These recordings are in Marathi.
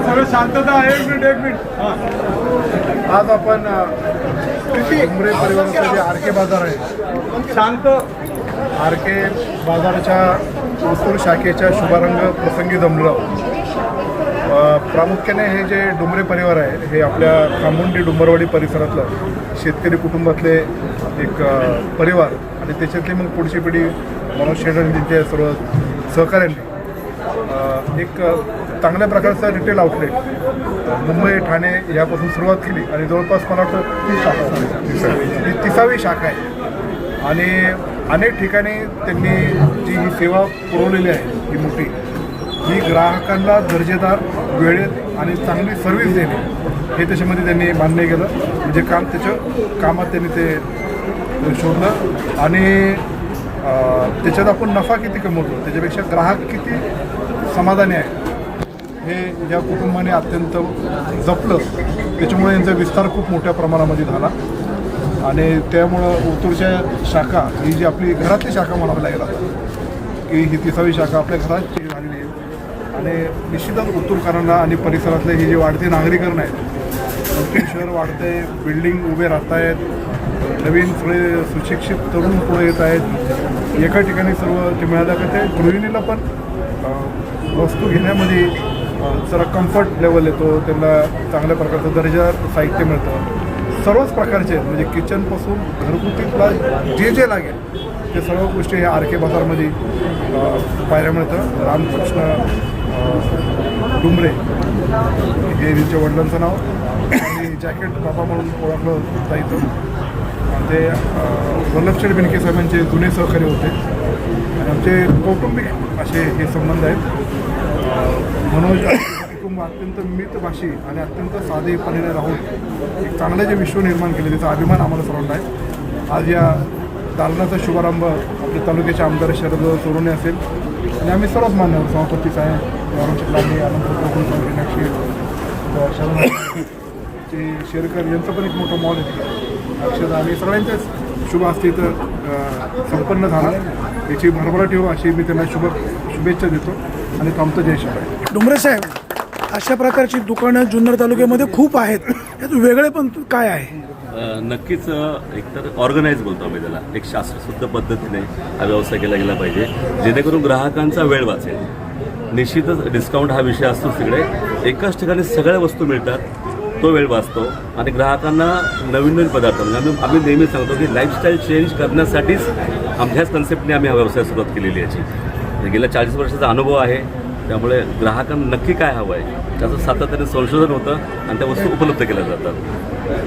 सगळं शांतता आहे. एक मिनिट आज आपण डुमरे परिवाराचा जे आरके बाजार आहे, शांत आरके बाजाराच्या उत्तूर शाखेच्या शुभारंभ प्रसंगी जमलो. प्रामुख्याने हे जे डुमरे परिवार आहे हे आपल्या खामुंडी डुंबरवाडी परिसरातलं शेतकरी कुटुंबातले एक परिवार आणि त्याच्यातली मग पुढची पिढी मनोज शेडणजींच्या सर्व सहकार्यांनी एक चांगल्या प्रकारचं रिटेल आउटलेट मुंबई ठाणे यापासून सुरुवात केली आणि जवळपास मला वाटतं 30 शाखा ही 30वी शाखा आहे. आणि अनेक ठिकाणी त्यांनी जी ही सेवा पुरवलेली आहे ही मोठी, ही ग्राहकांना दर्जेदार वेळेत आणि चांगली सर्व्हिस देणे हे त्याच्यामध्ये त्यांनी मान्य केलं. म्हणजे कामात त्यांनी ते शोधलं आणि त्याच्यात आपण नफा किती कमवतो त्याच्यापेक्षा ग्राहक किती समाधानी आहे हे या कुटुंबाने अत्यंत जपलं. त्याच्यामुळे यांचा विस्तार खूप मोठ्या प्रमाणामध्ये झाला आणि त्यामुळं उत्तूरच्या शाखा ही जी आपली घरातली शाखा म्हणावी लागेल आता की ही 30वी शाखा आपल्या घरात झालेली आहे. आणि निश्चितच उत्तूरकरांना आणि परिसरातले हे जे वाढते नागरीकरण आहेत, शहर वाढते, बिल्डिंग उभे राहत आहेत, नवीन थोडे सुशिक्षित तरुण पुढे येत आहेत. एका ठिकाणी सर्व ते मिळालं का ते गृहिणीला पण वस्तू घेण्यामध्ये जरा कम्फर्ट लेवल येतो, त्यांना चांगल्या प्रकारचं दर्जा साहित्य मिळतं. सर्वच प्रकारचे म्हणजे किचनपासून घरगुतीला जे लागेल ते सर्व गोष्टी ह्या आरके बाजारमध्ये पाहायला मिळतं. रामकृष्ण डुमरे हे त्यांच्या वडिलांचं नाव आणि जॅकेट बाबा म्हणून ओळखलं जायचं. ते वल्लभशेठ बेनके साहेबांचे जुने सहकारी होते आणि आमचे कौटुंबिक असे हे संबंध आहेत. मनोज कुटुंब अत्यंत मितभाषी आणि अत्यंत साधेपणाने राहून एक चांगलं जे विश्व निर्माण केले त्याचा अभिमान आम्हाला सर्वांना आहे. आज या दालनाचा शुभारंभ आपल्या तालुक्याचे आमदार शरद सोनवणे असेल आणि आम्ही सर्वच मान्यवर सभापती साहेब वारुण आनंद मीनाक्षी शरद शेरकर यांचं पण एक मोठं मॉल आहे अक्षर आणि सगळ्यांच्याच शुभ हस्ते इथं संपन्न झाला. याची भरभराट ठेवू अशी मी त्यांना शुभेच्छा देतो आणि थांबतो. जय शिवराय. डुमरे साहेब, अशा प्रकारची दुकानं जुन्नर तालुक्यामध्ये खूप आहेत, यात वेगळे पण काय आहे? नक्कीच एकतर ऑर्गनाईज बोलतो आम्ही त्याला, एक शास्त्रशुद्ध पद्धतीने हा व्यवसाय केला गेला पाहिजे जेणेकरून ग्राहकांचा वेळ वाचेल. निश्चितच डिस्काउंट हा विषय असतो तिकडे, एकाच ठिकाणी सगळ्या वस्तू मिळतात, तो वेळ वाचतो आणि ग्राहकांना नवीन नवीन पदार्थ म्हणजे आम्ही नेहमी सांगतो की लाईफस्टाईल चेंज करण्यासाठीच आमच्याच कन्सेप्टने आम्ही हा व्यवसाय सुरुवात केलेली याची. गेल्या 40 वर्षाचा अनुभव आहे, त्यामुळे ग्राहकांना नक्की काय हवं आहे त्याचं सातत्याने संशोधन होतं आणि त्या वस्तू उपलब्ध केल्या जातात.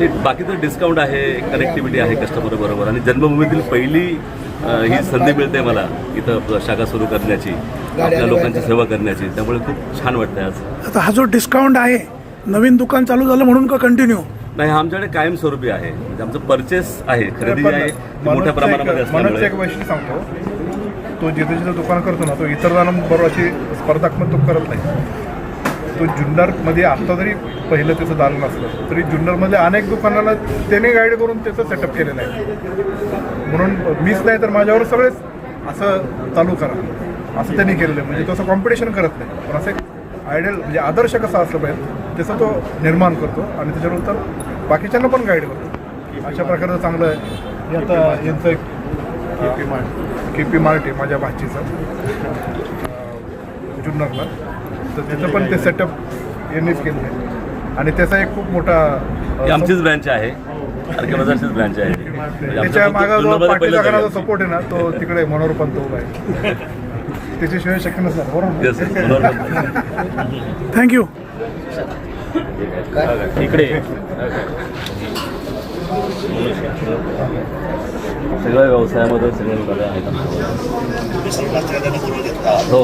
ते बाकीचं डिस्काउंट आहे, कनेक्टिव्हिटी आहे कस्टमरबरोबर आणि जन्मभूमीतील पहिली ही संधी मिळते मला इथं शाखा सुरू करण्याची, आपल्या लोकांची सेवा करण्याची, त्यामुळे खूप छान वाटतं. आज आता हा जो डिस्काउंट आहे नवीन दुकान चालू झालं म्हणून का कंटिन्यू नाही, आमच्याकडे कायमस्वरूपी आहे. म्हणजे आमचं परचेस आहे, खरेदी आहे मोठ्या प्रमाणामध्ये असल्यामुळे. एक वैशिष्ट्य सांगतो, तो जिथे जिथं दुकान करतो ना तो इतर जणांबरोबर अशी स्पर्धात्मक तो करत नाही. तो जुन्नरमध्ये आत्ता जरी पहिलं त्याचं दालन असलं तरी जुन्नरमध्ये अनेक दुकानाला त्याने गाईड करून त्याचं सेटअप केलेलं आहे. म्हणून मीच नाही तर माझ्यावर सगळेच असं चालू करा असं त्यांनी केलेलं आहे. म्हणजे तसं कॉम्पिटिशन करत नाही, पण असं एक आयडियल म्हणजे आदर्श कसा असलं पाहिजे त्याचा तो निर्माण करतो आणि त्याच्यानंतर बाकीच्यांना पण गाईड करतो. अशा प्रकारचं चांगलं आहे. आता यांचं एक KP मार्ट आहे माझ्या भाचीचं जुन्नरला, तर त्याचं पण ते सेटअप यांनीच केलं आहे आणि त्याचा एक खूप मोठा आमचीच ब्रँच आहे, आरके बाजारचीच ब्रँच आहे. त्याच्या मागा जो पाटील जो सपोर्ट आहे ना तो तिकडे मनोहर पंत उभा आहे, त्याच्याशिवाय शक्य नसणार. बरोबर. थँक्यू. इकडे सगळ्या व्यवसायामध्ये सगळे हो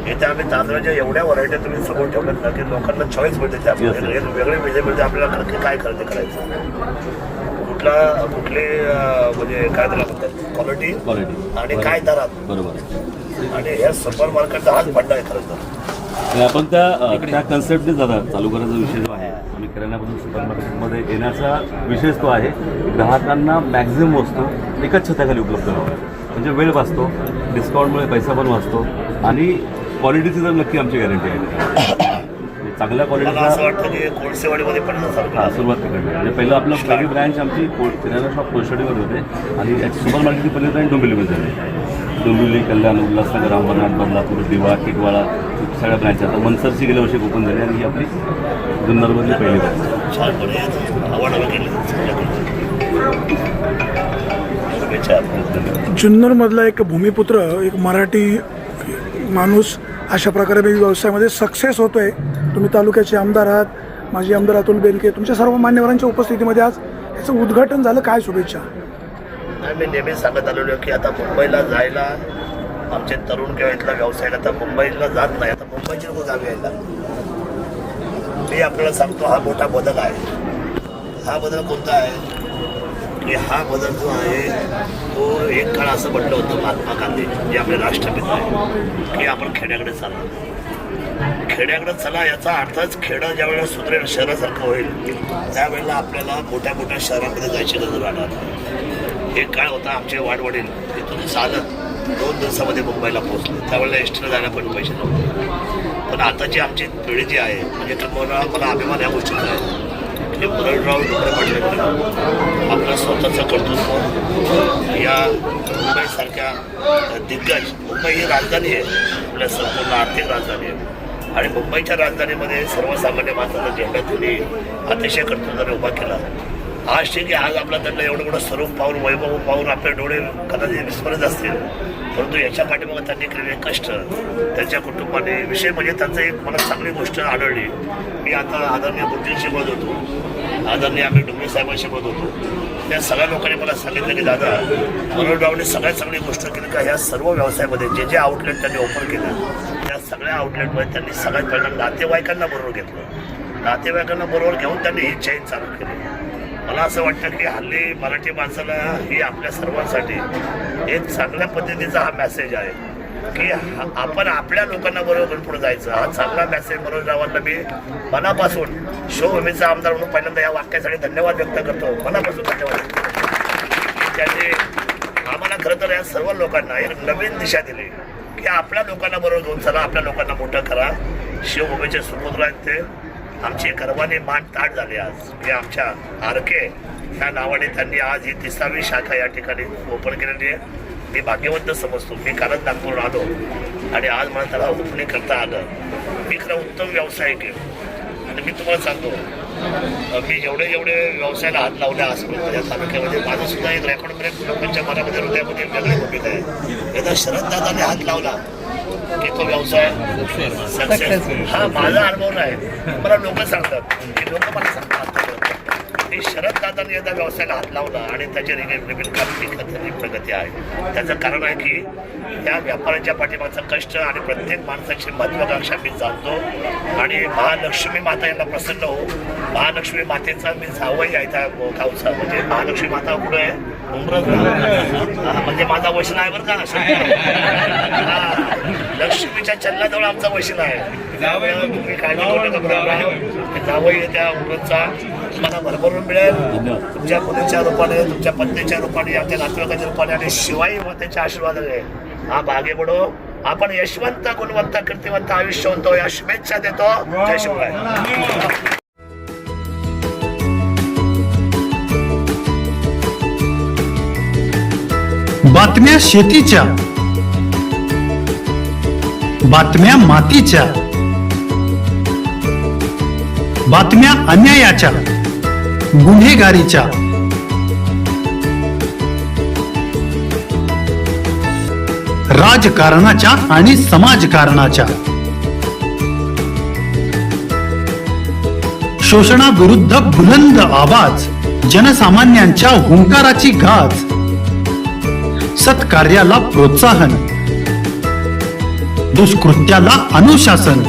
इथे आम्ही तांदळाच्या एवढ्या व्हरायटी तुम्ही सगळं ठेवल्यात ना की लोकांना चॉईस मिळते त्यामुळे वेगळे मिळते आपल्याला काय खरेदी करायचं, कुठले म्हणजे काय त्याला म्हणतात क्वालिटी आणि काय दरात. बरोबर. आणि या सुपर मार्केटचा हाच फंडा आहे खरं तर. आणि आपण त्या कन्सेप्टनेच दादा चालू करायचा विषय जो आहे आम्ही किराणापासून सुपर मार्केटमध्ये येण्याचा विषयच तो आहे ग्राहकांना मॅक्झिमम वस्तू एकाच छताखाली उपलब्ध व्हावं म्हणजे वेळ वाचतो डिस्काउंटमुळे पैसा पण वाचतो आणि क्वालिटीची तर नक्की आमची गॅरंटी आहे चांगल्या मला असं क्वालिटीचा वाटतं की कोळसेवाडीमध्ये पण हां सुरुवात तिकडे म्हणजे पहिलं आपलं पहिली ब्रँच आमची किराणा शॉप कोळशेवाडीमध्ये होते आणि याची सुपर मार्केटची पहिली ब्रँच डोंबिवलीमध्ये झाली डोंबिवली कल्याण उल्हासनगर अंबरनाथ बदलापूर दिवा टिटवाळा सगळ्या ब्रँच आता मनसरची गेल्या वर्षी ओपन झाली आणि ही आपली जुन्नरमधली पहिली ब्रँच छानपणे आव्हानं केली. जुन्नरमधला एक भूमिपुत्र एक मराठी माणूस अशा प्रकारे व्यवसायामध्ये सक्सेस होतोय. तुम्ही तालुक्याचे आमदार आहात माजी आमदार अतुल बेनके तुमच्या सर्व मान्यवरांच्या उपस्थितीमध्ये आज याचं उद्घाटन झालं. काय शुभेच्छा. मी नेहमी सांगत आलेलो की आता मुंबईला जायला आमचे तरुण किंवा इथला व्यवसायाला आता मुंबईला जात नाही आता मुंबईची लोक जावे यायला. मी आपल्याला सांगतो हा मोठा बदल आहे. हा बदल कोणता आहे की हा बदल जो आहे तो एक काळ असं म्हटलं होतं महात्मा गांधी जे आपले राष्ट्रपिता आहे की आपण खेड्याकडे चाललो खेड्याकडे चला याचा अर्थच खेडं ज्या वेळेला सुधरेल शहरासारखं होईल त्यावेळेला आपल्याला मोठ्या मोठ्या शहरामध्ये जायची गरज राहणार नाही. एक काळ होता आमचे वाडवडील इथून चालत 2 दिवसामध्ये मुंबईला पोहोचले त्यावेळेला एसटीला जायला पण पैसे नव्हते. पण आताची आमची पिढी जी आहे म्हणजे मला अभिमान या गोष्टीचा आहे की मुरळराव डोंगरे पाटील आपलं स्वतःचं कर्तृत्व या मुंबईसारख्या दिग्गज मुंबई ही राजधानी आहे आपल्या संपूर्ण आर्थिक राजधानी आहे आणि मुंबईच्या राजधानीमध्ये सर्वसामान्य माणसाचा झेंडा त्यांनी अतिशय कर्तृत्वाने उभा केला. आज ठीक आहे आज आपला त्यांना एवढं मोठं स्वरूप पाहून वैभव पाहून आपले डोळे कदाचित विस्मरत असतील परंतु याच्या पाठीमागे त्यांनी केलेले कष्ट त्यांच्या कुटुंबाने विषय म्हणजे त्यांचं एक मला चांगली गोष्ट आढळली. मी आता आदरणीय बुद्धिंशी बोलत होतो आदरणीय आम्ही डोंगरे साहेबांशी बोलत होतो त्या सगळ्या लोकांनी मला सांगितलं की दादा मनोहररावने सगळ्यात चांगली गोष्ट केली का ह्या सर्व व्यवसायामध्ये जे जे आउटलेट त्यांनी ओपन केलं त्या सगळ्या आउटलेटमध्ये त्यांनी सगळ्यात पहिल्यांदा नातेवाईकांना बरोबर घेतलं. नातेवाईकांना बरोबर घेऊन त्यांनी ही चेन चालू केली. मला असं वाटतं की हल्ली मराठी माणसाला ही आपल्या सर्वांसाठी एक चांगल्या पद्धतीचा हा मेसेज आहे की आपण आपल्या लोकांना बरोबर घेऊन पुढे जायचं. हा चांगला मेसेज मनोहररावांना मी मनापासून शिवभूमीचा आमदार म्हणून पहिल्यांदा या वाक्यासाठी धन्यवाद व्यक्त करतो. मनापासून धन्यवाद. त्यांनी आम्हाला खरं तर या सर्व लोकांना एक नवीन दिशा दिली की आपल्या लोकांना बरोबर घेऊन चला आपल्या लोकांना मोठं करा. शिवभूमीचे सुपुत्र आहेत ते आमची गर्वाने मान ताट झाली आज की आमच्या आरके ह्या नावाने त्यांनी आज ही 30वी शाखा या ठिकाणी ओपन केलेली आहे. मी भाग्यवंत समजतो. मी कालच नागपूर आलो आणि आज मला त्याला ओपनिंग करता आलं. मी खरं उत्तम व्यावसायिक आहे आणि मी तुम्हाला सांगतो मी जेवढे व्यवसायाला हात लावल्या आजपर्यंत या तालुक्यामध्ये माझं सुद्धा एक रेकॉर्ड लोकांच्या मनामध्ये हृदयामध्ये वेगळी भूमिका आहे. एकदा शरददादाने हात लावला की तो व्यवसाय सक्सेस. हा माझा अनुभव नाही मला लोक सांगतात की लोक मला सांगतात की शरददादांनी एकदा व्यवसायाला हात लावला आणि त्याची प्रगती आहे. त्याचं कारण आहे की या व्यापाऱ्यांच्या पाठीमागचा कष्ट आणि प्रत्येक माणसाची महत्वाकांक्षा मी जाणतो आणि महालक्ष्मी माता यांना प्रसन्न हो. महालक्ष्मी मातेचा मी जावई आहे त्या गावचा म्हणजे महालक्ष्मी माता कुठं आहे म्हणजे माझा वैष्णव आहे बरं का. लक्ष्मीच्या चल्लाजवळ आमचा वैष्णव आहे. तुम्ही काय जावई त्या उमरचा मला भरभरून मिळेल तुमच्या मुलीच्या रूपाने तुमच्या पत्नीच्या रूपाने आमच्या नातेवाईकाच्या रूपाने आणि शिवाई मातेच्या आशीर्वादाने हा भागे बडो आपण यशवंत गुणवंत कीर्तिवंत आयुष्यवंत या शुभेच्छा देतो. जय शिवराय. बातम्या शेतीच्या बातम्या मातीच्या बातम्या अन्यायाच्या गुन्हेगारीच्या राजकारणाच्या आणि समाजकारणाच्या शोषणाविरुद्ध बुलंद आवाज जनसामान्यांच्या हुंकाराची गाज सत्कार्याला प्रोत्साहन दुष्कृत्याला अनुशासन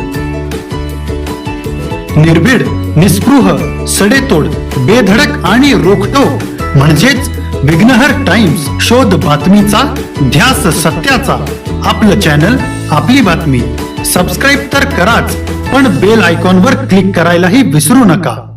निर्भीड निस्पृह सडेतोड बेधडक आणि रोखटोक म्हणजेच विघ्नहर टाइम्स शोध बातमीचा ध्यास सत्याचा आपलं चॅनल आपली बातमी सबस्क्राईब तर कराच, पण बेल आयकॉनवर क्लिक करायलाही विसरू नका.